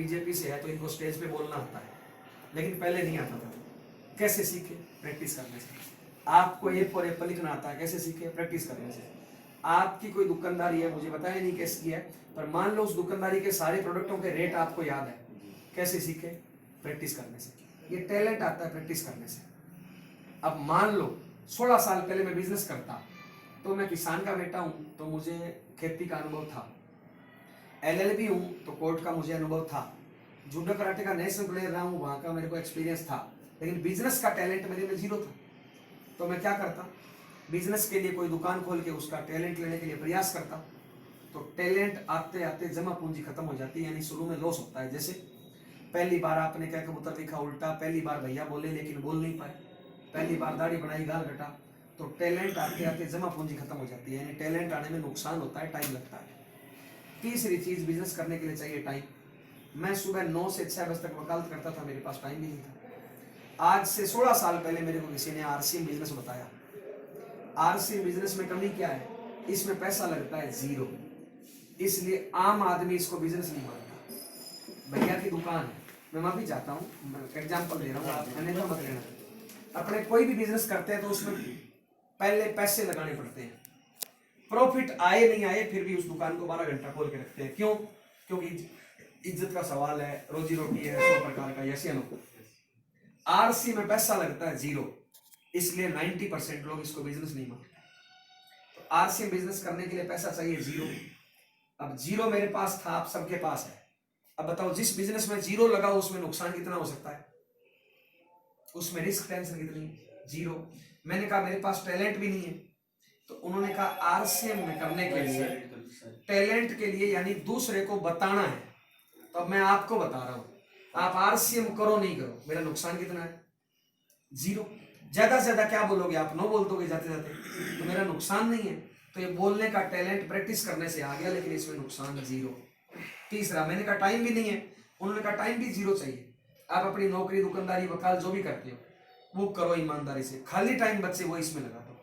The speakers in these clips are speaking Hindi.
बीजेपी से है तो इनको स्टेज पे बोलना आता है, लेकिन पहले नहीं आता था। कैसे सीखे? प्रैक्टिस करने से। आपको ए फॉर एप्पल लिखना आता है, कैसे सीखे? प्रैक्टिस करने से। आपकी कोई दुकानदारी है, मुझे बताया नहीं कैसी है, पर मान लो उस दुकानदारी के सारे प्रोडक्टों के रेट आपको याद है, कैसे सीखे? प्रैक्टिस करने से। ये टैलेंट आता है प्रैक्टिस करने से। अब मान लो 16 साल पहले मैं बिजनेस करता, तो मैं किसान का बेटा हूं तो मुझे खेती का अनुभव था, LLB हूं तो कोर्ट का मुझे अनुभव था, जूडो कराटे का नेशनल प्लेयर रहा हूं, वहां का मेरे को एक्सपीरियंस था, लेकिन बिजनेस का टैलेंट मेरे में जीरो था। तो मैं क्या करता? बिजनेस के लिए कोई दुकान खोल के उसका टैलेंट लेने के लिए प्रयास करता। तो टैलेंट आते आते जमा पूंजी खत्म हो जाती है, यानी शुरू में लॉस होता है। जैसे पहली बार आपने क्या कबूतर लिखा उल्टा, पहली बार भैया बोले लेकिन बोल नहीं पाए, पहली बार दाढ़ी बनाई गाल कटा, तो टैलेंट आते आते जमा पूंजी खत्म हो जाती है, यानी टैलेंट आने में नुकसान होता है, टाइम लगता है। तीसरी चीज बिजनेस करने के लिए चाहिए टाइम। मैं सुबह 9 से 6 बजे तक वकालत करता था, मेरे पास टाइम भी नहीं था। आज से 16 साल पहले मेरे को किसी ने आरसीएम बिजनेस बताया। आरसीएम बिजनेस में कमी क्या है? इसमें पैसा लगता है जीरो, इसलिए आम आदमी इसको बिजनेस नहीं मानता। भैया की दुकान है, मैं माफी चाहता हूँ, एग्जाम्पल दे रहा हूँ, मैंने तो मत लेना। अपने कोई भी बिजनेस करते हैं तो उसमें पहले पैसे लगाने पड़ते हैं, प्रॉफिट आए नहीं आए फिर भी उस दुकान को 12 घंटा खोल के रखते हैं। क्यों? क्योंकि इज्जत का सवाल है, रोजी रोटी है, 100 प्रकार का यस या नो। आरसी में पैसा लगता है जीरो, इसलिए 90% लोग इसको बिजनेस नहीं मानते। तो आरसी बिजनेस करने के लिए पैसा चाहिए जीरो। अब जीरो मेरे पास था, आप सबके पास है। अब बताओ जिस बिजनेस में जीरो लगा उसमें नुकसान कितना हो सकता है? उसमें रिस्क टेंशन कितनी? जीरो। मैंने कहा मेरे पास टैलेंट भी नहीं है, तो उन्होंने कहा आरसीएम में करने के लिए टैलेंट के लिए यानी दूसरे को बताना है। तो अब मैं आपको बता रहा हूं, आप आरसीएम करो नहीं करो, मेरा नुकसान कितना है? जीरो। ज्यादा से ज्यादा क्या बोलोगे आप? नो बोल दोगे जाते जाते, तो मेरा नुकसान नहीं है। तो ये बोलने का टैलेंट प्रैक्टिस करने से आ गया, लेकिन इसमें नुकसान जीरो। तीसरा, मैंने कहा टाइम भी नहीं है, उन्होंने कहा टाइम भी जीरो चाहिए। आप अपनी नौकरी, दुकानदारी, वकाल जो भी करते हो वो करो ईमानदारी से, खाली टाइम बच्चे वो इसमें लगा दो।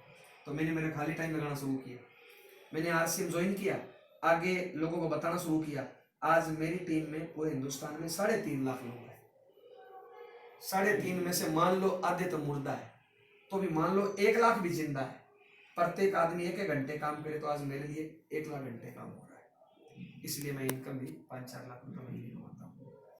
तो मैंने मेरा खाली टाइम लगाना शुरू किया, मैंने आरसीएम ज्वाइन किया, आगे लोगों को बताना शुरू किया। आज मेरी टीम में पूरे हिंदुस्तान में 3.5 लाख लोग हैं। 3.5 में से मान लो आधे तो मुर्दा है, तो भी मान लो 1 लाख भी जिंदा है। प्रत्येक आदमी 1-1 घंटे काम करे तो आज मेरे लिए 1 लाख घंटे काम हो रहा है, इसलिए मैं इनकम भी 5-4 लाख रुपए महीने